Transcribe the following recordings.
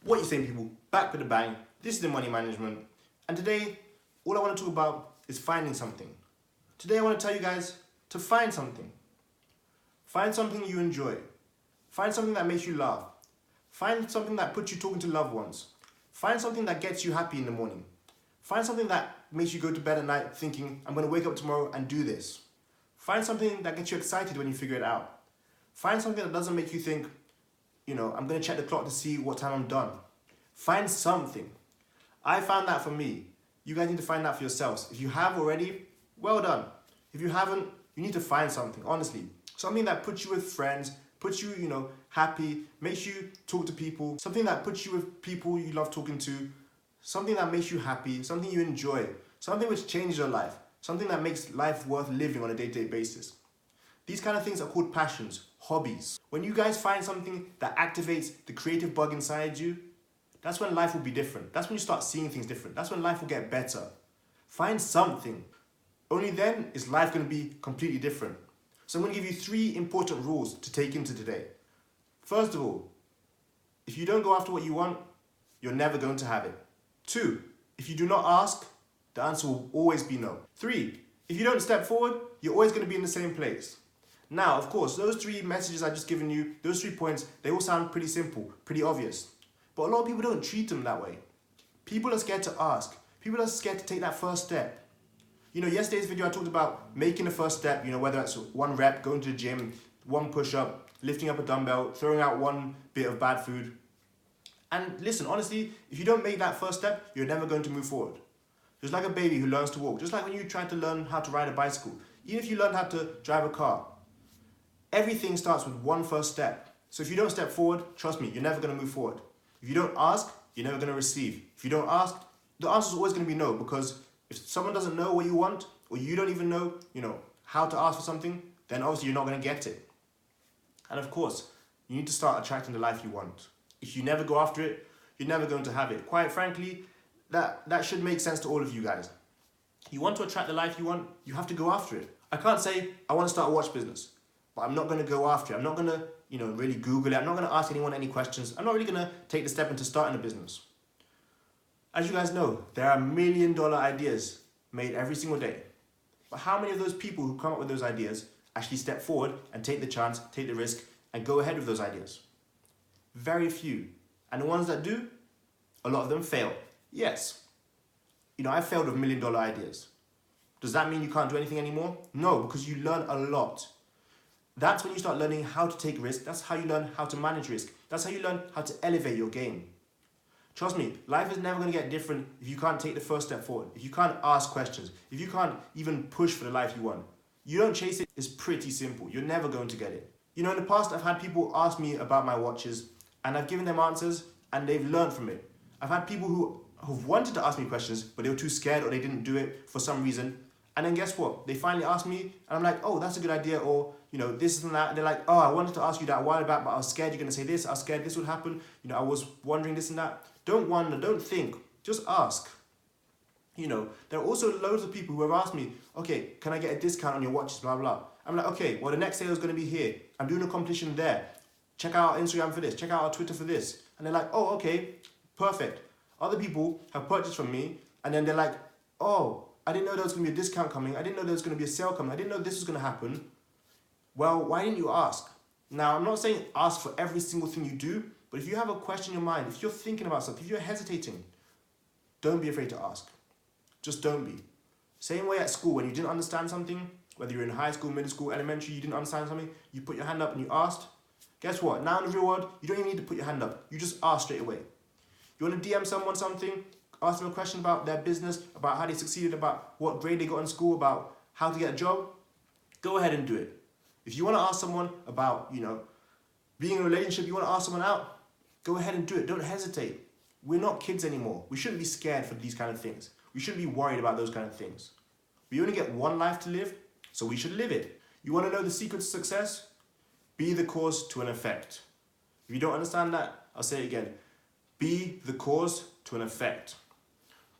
What you saying, people? Back with a bang. This is the Money Management, and today all I want to talk about is finding something. Today I want to tell you guys to find something. Find something you enjoy. Find something that makes you laugh. Find something that puts you talking to loved ones. Find something that gets you happy in the morning. Find something that makes you go to bed at night thinking, I'm going to wake up tomorrow and do this. Find something that gets you excited when you figure it out. Find something that doesn't make you think, I'm going to check the clock to see what time I'm done. Find something. I found that for me. You guys need to find that for yourselves. If you have already, well done. If you haven't, you need to find something, honestly. Something that puts you with friends, puts you, happy, makes you talk to people, something that puts you with people you love talking to, something that makes you happy, something you enjoy, something which changes your life, something that makes life worth living on a day-to-day basis. These kind of things are called passions, hobbies. When you guys find something that activates the creative bug inside you, that's when life will be different. That's when you start seeing things different. That's when life will get better. Find something. Only then is life going to be completely different. So I'm going to give you 3 important rules to take into today. First of all, if you don't go after what you want, you're never going to have it. 2, if you do not ask, the answer will always be no. 3, if you don't step forward, you're always going to be in the same place. Now, of course, those 3 messages I've just given you, those 3 points, they all sound pretty simple, pretty obvious. But a lot of people don't treat them that way. People are scared to ask. People are scared to take that first step. Yesterday's video I talked about making the first step, whether that's 1 rep, going to the gym, 1 push-up, lifting up a dumbbell, throwing out 1 bit of bad food. And listen, honestly, if you don't make that first step, you're never going to move forward. Just like a baby who learns to walk, just like when you try to learn how to ride a bicycle, even if you learn how to drive a car, everything starts with 1 first step. So if you don't step forward, trust me, you're never going to move forward. If you don't ask, you're never going to receive. If you don't ask, the answer is always going to be no, because if someone doesn't know what you want, or you don't even know, how to ask for something, then obviously you're not going to get it. And of course, you need to start attracting the life you want. If you never go after it, you're never going to have it. Quite frankly, that should make sense to all of you guys. You want to attract the life you want, you have to go after it. I can't say, I want to start a watch business, but I'm not going to go after it. I'm not going to, really Google it. I'm not going to ask anyone any questions. I'm not really going to take the step into starting a business. As you guys know, there are $1 million ideas made every single day. But how many of those people who come up with those ideas actually step forward and take the chance, take the risk, and go ahead with those ideas? Very few. And the ones that do, a lot of them fail. Yes. I failed with $1 million ideas. Does that mean you can't do anything anymore? No, because you learn a lot. That's when you start learning how to take risk. That's how you learn how to manage risk. That's how you learn how to elevate your game. Trust me, life is never going to get different if you can't take the first step forward, if you can't ask questions, if you can't even push for the life you want. You don't chase it, it's pretty simple. You're never going to get it. In the past, I've had people ask me about my watches, and I've given them answers, and they've learned from it. I've had people who've wanted to ask me questions, but they were too scared or they didn't do it for some reason. And then guess what? They finally asked me, and I'm like, oh, that's a good idea, or, this and that. And they're like, oh, I wanted to ask you that a while back, but I was scared you're going to say this. I was scared this would happen. I was wondering this and that. Don't wonder, don't think, just ask. There are also loads of people who have asked me, okay, can I get a discount on your watches, blah, blah. I'm like, okay, well, the next sale is going to be here. I'm doing a competition there. Check out our Instagram for this. Check out our Twitter for this. And they're like, oh, okay, perfect. Other people have purchased from me, and then they're like, oh, I didn't know there was going to be a discount coming. I didn't know there was going to be a sale coming. I didn't know this was going to happen. Well, why didn't you ask? Now, I'm not saying ask for every single thing you do, but if you have a question in your mind, if you're thinking about something, if you're hesitating, don't be afraid to ask. Just don't be. Same way at school, when you didn't understand something, whether you're in high school, middle school, elementary, you didn't understand something, you put your hand up and you asked. Guess what? Now in the real world, you don't even need to put your hand up. You just ask straight away. You want to DM someone something, ask them a question about their business, about how they succeeded, about what grade they got in school, about how to get a job, go ahead and do it. If you want to ask someone about, being in a relationship, you want to ask someone out, go ahead and do it. Don't hesitate. We're not kids anymore. We shouldn't be scared for these kind of things. We shouldn't be worried about those kind of things. We only get one life to live, so we should live it. You want to know the secret to success? Be the cause to an effect. If you don't understand that, I'll say it again. Be the cause to an effect.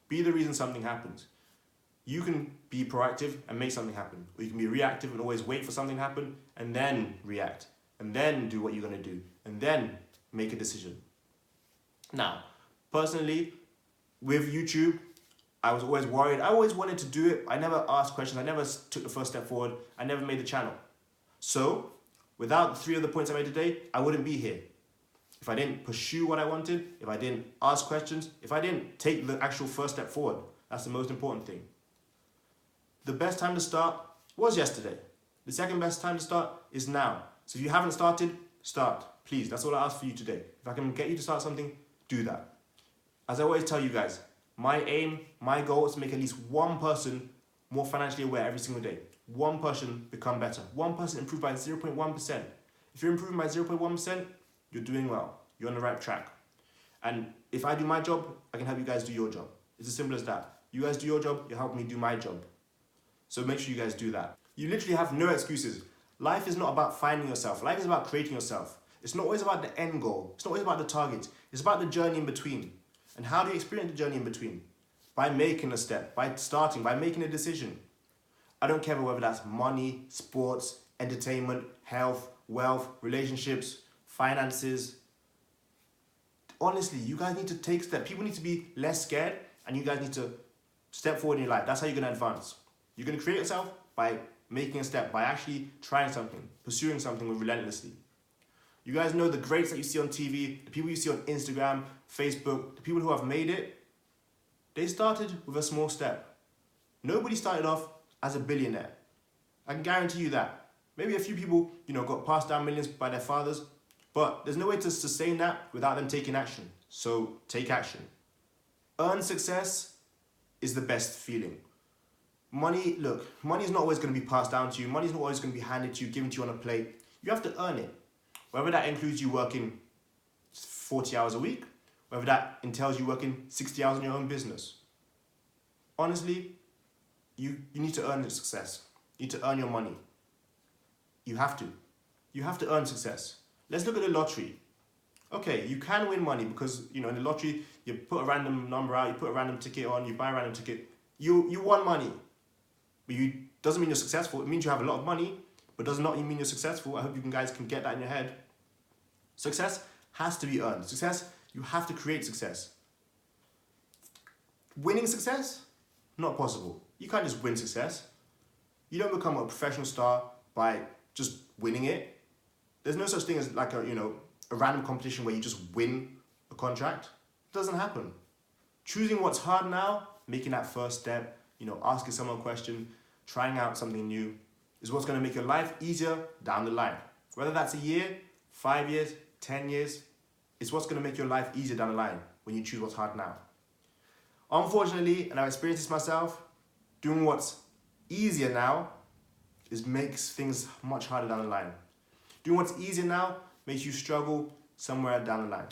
Be the reason something happens. You can be proactive and make something happen. Or you can be reactive and always wait for something to happen and then react. And then do what you're going to do. And then make a decision. Now, personally, with YouTube, I was always worried. I always wanted to do it. I never asked questions. I never took the first step forward. I never made the channel. So, without the 3 other points I made today, I wouldn't be here. If I didn't pursue what I wanted, if I didn't ask questions, if I didn't take the actual first step forward, that's the most important thing. The best time to start was yesterday. The second best time to start is now. So if you haven't started, start. Please, that's all I ask for you today. If I can get you to start something, do that. As I always tell you guys, my aim, my goal is to make at least one person more financially aware every single day. One person become better. One person improve by 0.1%. If you're improving by 0.1%, you're doing well. You're on the right track. And if I do my job, I can help you guys do your job. It's as simple as that. You guys do your job, you help me do my job. So make sure you guys do that. You literally have no excuses. Life is not about finding yourself. Life is about creating yourself. It's not always about the end goal. It's not always about the target. It's about the journey in between. And how do you experience the journey in between? By making a step, by starting, by making a decision. I don't care whether that's money, sports, entertainment, health, wealth, relationships, finances. Honestly, you guys need to take steps. People need to be less scared, and you guys need to step forward in your life. That's how you're going to advance. You're going to create yourself by making a step, by actually trying something, pursuing something relentlessly. You guys know the greats that you see on TV, the people you see on Instagram, Facebook, the people who have made it, they started with a small step. Nobody started off as a billionaire. I can guarantee you that. Maybe a few people, got passed down millions by their fathers, but there's no way to sustain that without them taking action. So take action. Earned success is the best feeling. Money is not always going to be passed down to you. Money is not always going to be handed to you, given to you on a plate. You have to earn it. Whether that includes you working 40 hours a week, whether that entails you working 60 hours in your own business. Honestly, you need to earn your success. You need to earn your money. You have to. You have to earn success. Let's look at the lottery. Okay, you can win money because, in the lottery, you put a random number out, you put a random ticket on, you buy a random ticket. You won money. But doesn't mean you're successful. It means you have a lot of money, but does not mean you're successful. I hope you guys can get that in your head. Success has to be earned. Success, you have to create success. Winning success? Not possible. You can't just win success. You don't become a professional star by just winning it. There's no such thing as like a random competition where you just win a contract. It doesn't happen. Choosing what's hard now, making that first step, asking someone a question, trying out something new, is what's going to make your life easier down the line. Whether that's a year, 5 years, 10 years, it's what's going to make your life easier down the line when you choose what's hard now. Unfortunately, and I've experienced this myself, doing what's easier now makes things much harder down the line. Doing what's easier now makes you struggle somewhere down the line.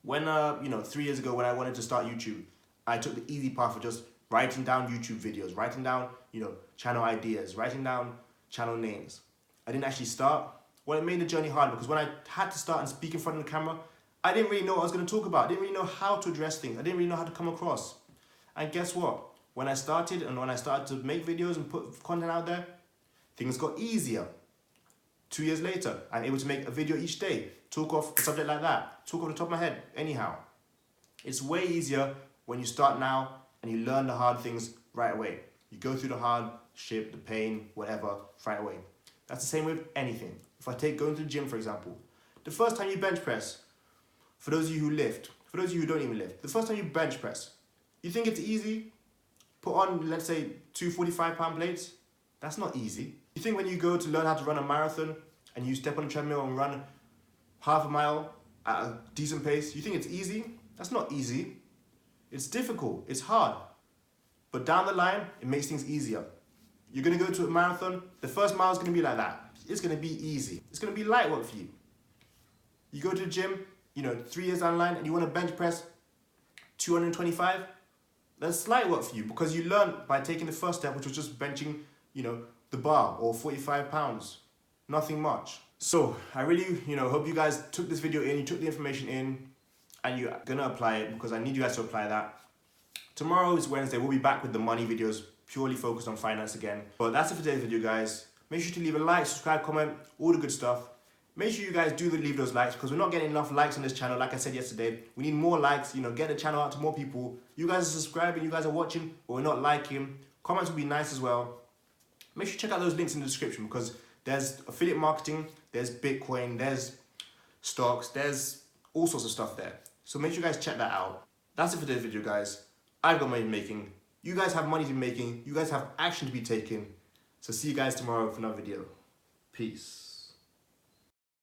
When, 3 years ago when I wanted to start YouTube, I took the easy path of just writing down YouTube videos, writing down, channel ideas, writing down channel names. I didn't actually start. Well, it made the journey hard because when I had to start and speak in front of the camera, I didn't really know what I was going to talk about. I didn't really know how to address things. I didn't really know how to come across. And guess what? When I started to make videos and put content out there, things got easier. 2 years later, I'm able to make a video each day, talk off a subject like that, talk off the top of my head, anyhow. It's way easier when you start now and you learn the hard things right away. You go through the hardship, the pain, whatever, right away. That's the same with anything. If I take going to the gym, for example, the first time you bench press, for those of you who lift, for those of you who don't even lift, the first time you bench press, you think it's easy? Put on, let's say, 2 45-pound plates? That's not easy. You think when you go to learn how to run a marathon and you step on a treadmill and run half a mile at a decent pace, you think it's easy? That's not easy. It's difficult, it's hard. But down the line, it makes things easier. You're gonna go to a marathon, the first mile is gonna be like that. It's gonna be easy. It's gonna be light work for you. You go to the gym, 3 years down the line and you wanna bench press 225, that's light work for you because you learned by taking the first step, which was just benching, the bar or 45 pounds. Nothing much. So I really, hope you guys took this video in, you took the information in, and you're gonna apply it because I need you guys to apply that. Tomorrow is Wednesday. We'll be back with the money videos, purely focused on finance again. But that's it for today's video, guys. Make sure to leave a like, subscribe, comment, all the good stuff. Make sure you guys do leave those likes because we're not getting enough likes on this channel. Like I said yesterday, we need more likes, you know, get the channel out to more people. You guys are subscribing, you guys are watching, but we're not liking. Comments would be nice as well. Make sure you check out those links in the description because there's affiliate marketing, there's Bitcoin, there's stocks, there's all sorts of stuff there. So make sure you guys check that out. That's it for today's video, guys. I've got money to be making. You guys have money to be making. You guys have action to be taking. So see you guys tomorrow for another video. Peace.